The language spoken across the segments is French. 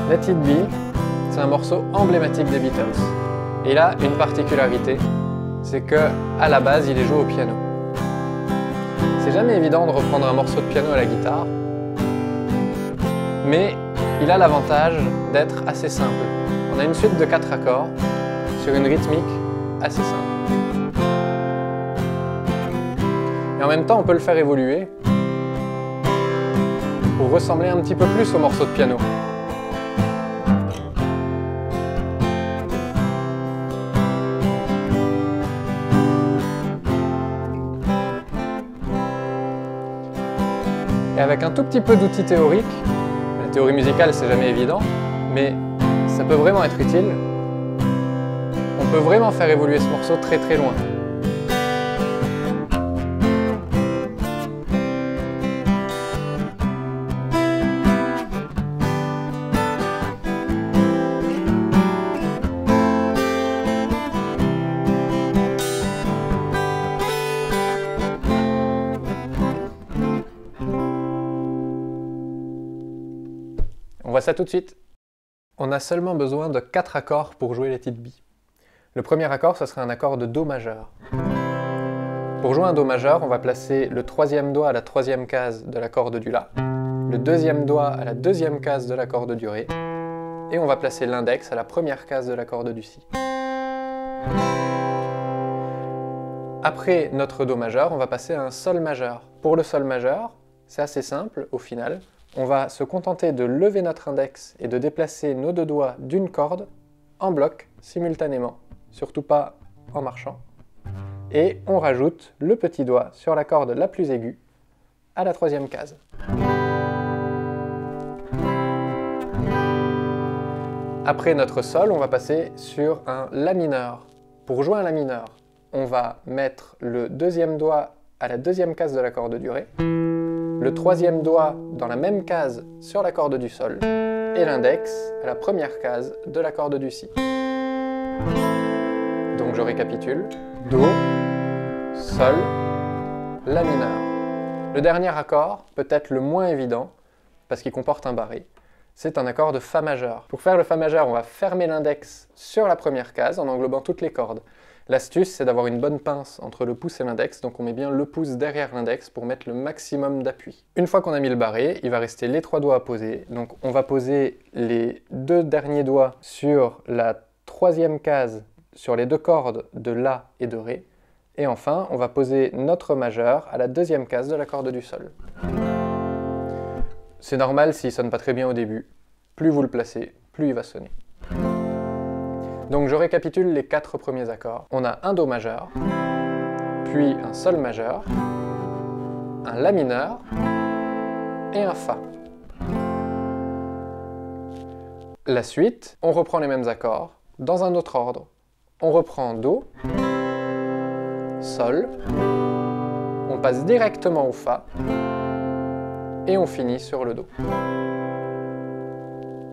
Let It Be, c'est un morceau emblématique des Beatles. Et il a une particularité, c'est que à la base, il est joué au piano. C'est jamais évident de reprendre un morceau de piano à la guitare, mais il a l'avantage d'être assez simple. On a une suite de 4 accords sur une rythmique assez simple. Et en même temps, on peut le faire évoluer pour ressembler un petit peu plus au morceau de piano. Et avec un tout petit peu d'outils théoriques, la théorie musicale c'est jamais évident, mais ça peut vraiment être utile, on peut vraiment faire évoluer ce morceau très très loin. On voit ça tout de suite. On a seulement besoin de 4 accords pour jouer Let It Be. Le premier accord, ce serait un accord de Do majeur. Pour jouer un Do majeur, on va placer le 3e doigt à la 3e case de la corde du La, le 2e doigt à la 2e case de la corde du Ré, et on va placer l'index à la 1re case de la corde du Si. Après notre Do majeur, on va passer à un Sol majeur. Pour le Sol majeur, c'est assez simple au final. On va se contenter de lever notre index et de déplacer nos 2 doigts d'une corde en bloc simultanément, surtout pas en marchant. Et on rajoute le petit doigt sur la corde la plus aiguë à la 3e case. Après notre Sol, on va passer sur un La mineur. Pour jouer un La mineur, on va mettre le 2e doigt à la 2e case de la corde du Ré, le 3e doigt dans la même case sur la corde du Sol et l'index à la 1re case de la corde du Si. Donc je récapitule. Do, Sol, La mineur. Le dernier accord, peut-être le moins évident, parce qu'il comporte un barré, c'est un accord de Fa majeur. Pour faire le Fa majeur, on va fermer l'index sur la 1re case en englobant toutes les cordes. L'astuce, c'est d'avoir une bonne pince entre le pouce et l'index, donc on met bien le pouce derrière l'index pour mettre le maximum d'appui. Une fois qu'on a mis le barré, il va rester les 3 doigts à poser. Donc on va poser les 2 derniers doigts sur la 3e case, sur les 2 cordes de La et de Ré. Et enfin, on va poser notre majeur à la 2e case de la corde du Sol. C'est normal s'il ne sonne pas très bien au début. Plus vous le placez, plus il va sonner. Donc je récapitule les 4 premiers accords. On a un Do majeur, puis un Sol majeur, un La mineur et un Fa. La suite, on reprend les mêmes accords dans un autre ordre. On reprend Do, Sol, on passe directement au Fa et on finit sur le Do.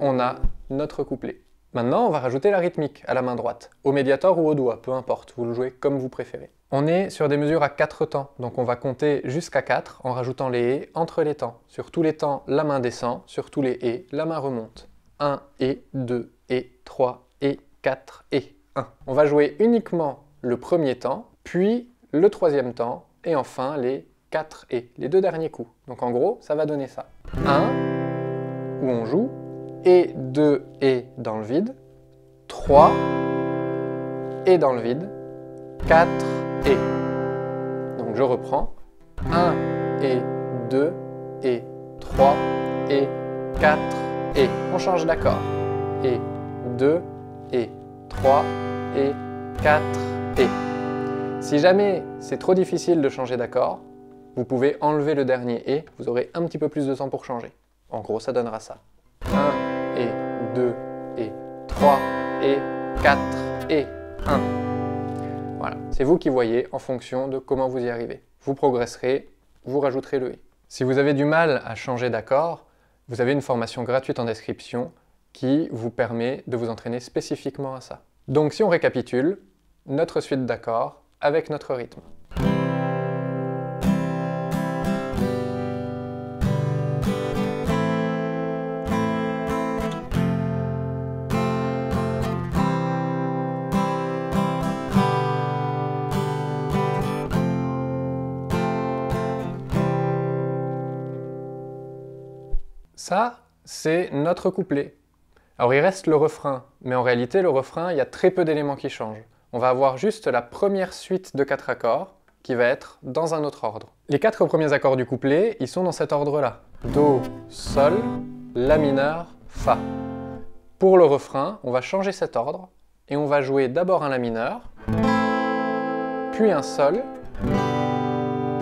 On a notre couplet. Maintenant, on va rajouter la rythmique à la main droite, au médiator ou au doigt, peu importe, vous le jouez comme vous préférez. On est sur des mesures à 4 temps, donc on va compter jusqu'à 4 en rajoutant les et entre les temps. Sur tous les temps, la main descend, sur tous les et, la main remonte. 1 et 2 et 3 et 4 et 1. On va jouer uniquement le premier temps, puis le 3e temps, et enfin les 4 et, les 2 derniers coups. Donc en gros, ça va donner ça. 1, où on joue, et 2 et dans le vide, 3 et dans le vide, 4 et. Donc je reprends, 1 et 2 et 3 et 4 et. On change d'accord. Et 2 et 3 et 4 et. Si jamais c'est trop difficile de changer d'accord, vous pouvez enlever le dernier et, vous aurez un petit peu plus de temps pour changer. En gros, ça donnera ça. 1 et 2 et 3 et 4 et 1. Voilà, c'est vous qui voyez en fonction de comment vous y arrivez. Vous progresserez, vous rajouterez le et. Si vous avez du mal à changer d'accord, vous avez une formation gratuite en description qui vous permet de vous entraîner spécifiquement à ça. Donc si on récapitule, notre suite d'accords avec notre rythme. Ça, c'est notre couplet. Alors il reste le refrain, mais en réalité le refrain, il y a très peu d'éléments qui changent. On va avoir juste la première suite de 4 accords qui va être dans un autre ordre. Les 4 premiers accords du couplet, ils sont dans cet ordre-là. Do, Sol, La mineur, Fa. Pour le refrain, on va changer cet ordre et on va jouer d'abord un La mineur, puis un Sol,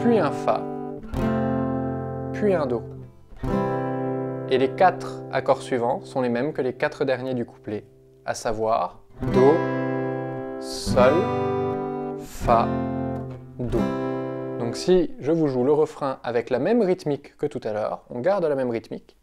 puis un Fa, puis un Do. Et les 4 accords suivants sont les mêmes que les 4 derniers du couplet, à savoir Do, Sol, Fa, Do. Donc si je vous joue le refrain avec la même rythmique que tout à l'heure, on garde la même rythmique.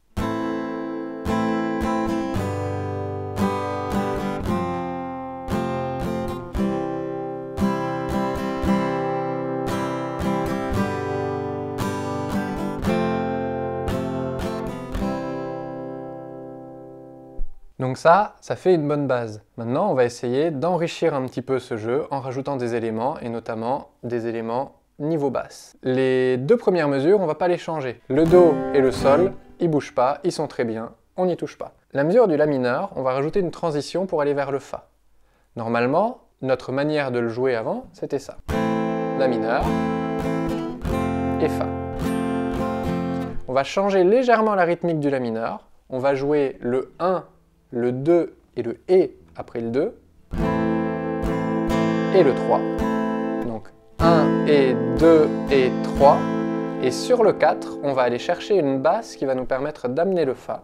Donc ça fait une bonne base. Maintenant, on va essayer d'enrichir un petit peu ce jeu en rajoutant des éléments, et notamment des éléments niveau basse. Les 2 premières mesures, on va pas les changer. Le Do et le Sol, ils bougent pas, ils sont très bien, on n'y touche pas. La mesure du La mineur, on va rajouter une transition pour aller vers le Fa. Normalement, notre manière de le jouer avant, c'était ça. La mineur et Fa. On va changer légèrement la rythmique du La mineur, on va jouer le 1, le 2 et le Et après le 2, et le 3. Donc 1 et 2 et 3. Et sur le 4, on va aller chercher une basse qui va nous permettre d'amener le Fa,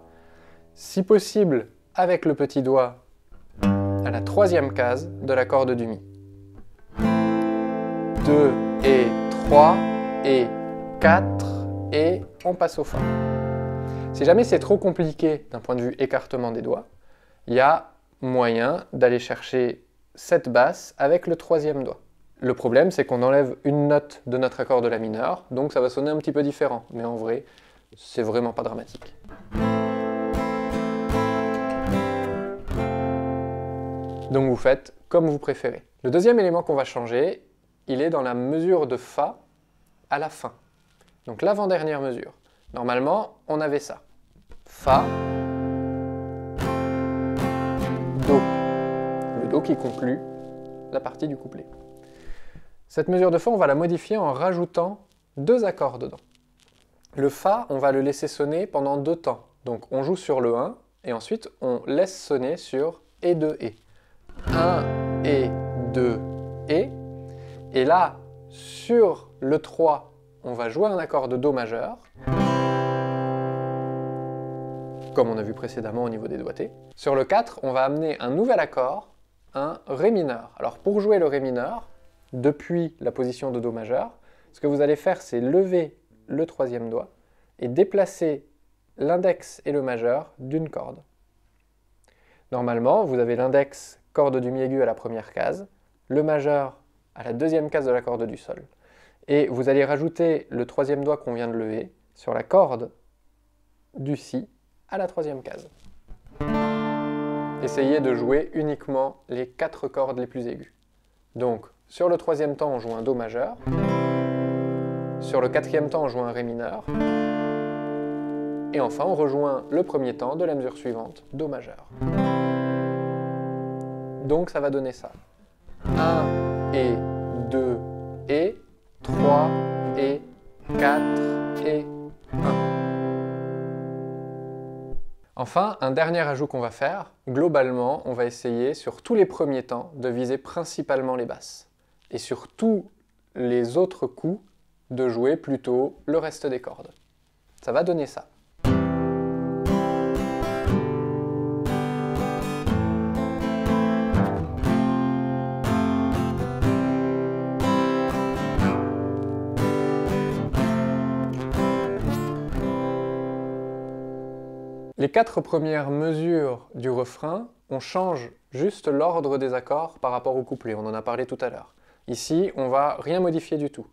si possible avec le petit doigt à la 3e case de la corde du Mi. 2 et 3 et 4 et on passe au Fa. Si jamais c'est trop compliqué d'un point de vue écartement des doigts, il y a moyen d'aller chercher cette basse avec le 3e doigt. Le problème, c'est qu'on enlève une note de notre accord de La mineur, donc ça va sonner un petit peu différent. Mais en vrai, c'est vraiment pas dramatique. Donc vous faites comme vous préférez. Le deuxième élément qu'on va changer, il est dans la mesure de Fa à la fin. Donc l'avant-dernière mesure. Normalement, on avait ça. Fa, Do. Le Do qui conclut la partie du couplet. Cette mesure de Fa, on va la modifier en rajoutant 2 accords dedans. Le Fa, on va le laisser sonner pendant 2 temps. Donc on joue sur le 1, et ensuite on laisse sonner sur Et 2 Et. 1 et 2 et. Et là, sur le 3, on va jouer un accord de Do majeur, comme on a vu précédemment au niveau des doigtés. Sur le 4, on va amener un nouvel accord, un Ré mineur. Alors pour jouer le Ré mineur, depuis la position de Do majeur, ce que vous allez faire, c'est lever le 3e doigt et déplacer l'index et le majeur d'une corde. Normalement, vous avez l'index, corde du Mi aigu à la première case, le majeur à la 2e case de la corde du Sol. Et vous allez rajouter le 3e doigt qu'on vient de lever sur la corde du Si à la 3e case. Essayez de jouer uniquement les 4 cordes les plus aiguës. Donc, sur le 3e temps, on joue un Do majeur. Sur le 4e temps, on joue un Ré mineur. Et enfin, on rejoint le 1er temps de la mesure suivante, Do majeur. Donc, ça va donner ça. 1 et 2 et 3 et 4 et 1. Enfin, un dernier ajout qu'on va faire, globalement, on va essayer sur tous les premiers temps de viser principalement les basses. Et sur tous les autres coups, de jouer plutôt le reste des cordes. Ça va donner ça. Les 4 premières mesures du refrain, on change juste l'ordre des accords par rapport au couplet, on en a parlé tout à l'heure. Ici, on va rien modifier du tout.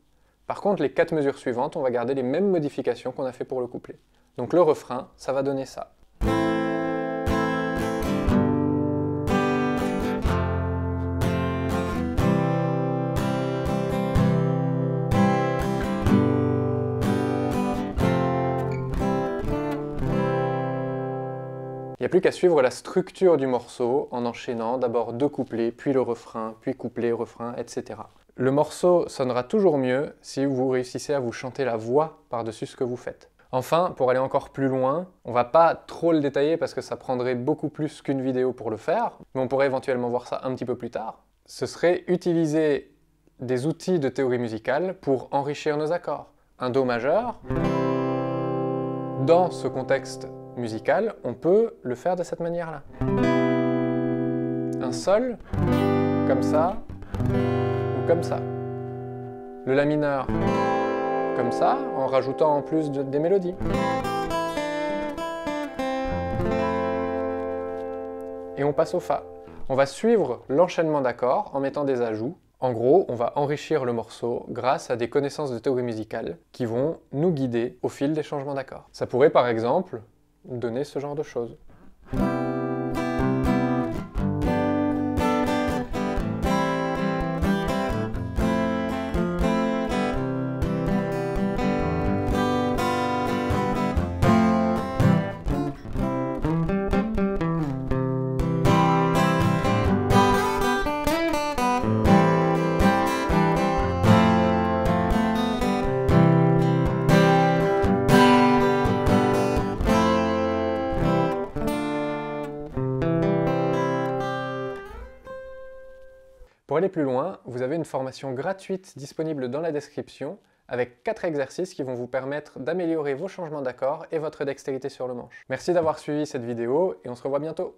Par contre, les 4 mesures suivantes, on va garder les mêmes modifications qu'on a fait pour le couplet. Donc le refrain, ça va donner ça. Il n'y a plus qu'à suivre la structure du morceau en enchaînant d'abord 2 couplets, puis le refrain, puis couplet, refrain, etc. Le morceau sonnera toujours mieux si vous réussissez à vous chanter la voix par-dessus ce que vous faites. Enfin, pour aller encore plus loin, on va pas trop le détailler parce que ça prendrait beaucoup plus qu'une vidéo pour le faire, mais on pourrait éventuellement voir ça un petit peu plus tard. Ce serait utiliser des outils de théorie musicale pour enrichir nos accords. Un Do majeur, dans ce contexte musical, on peut le faire de cette manière-là. Un Sol, comme ça, ou comme ça. Le La mineur, comme ça, en rajoutant en plus des mélodies. Et on passe au Fa. On va suivre l'enchaînement d'accords en mettant des ajouts. En gros, on va enrichir le morceau grâce à des connaissances de théorie musicale qui vont nous guider au fil des changements d'accords. Ça pourrait par exemple donner ce genre de choses. Pour aller plus loin, vous avez une formation gratuite disponible dans la description avec 4 exercices qui vont vous permettre d'améliorer vos changements d'accords et votre dextérité sur le manche. Merci d'avoir suivi cette vidéo et on se revoit bientôt.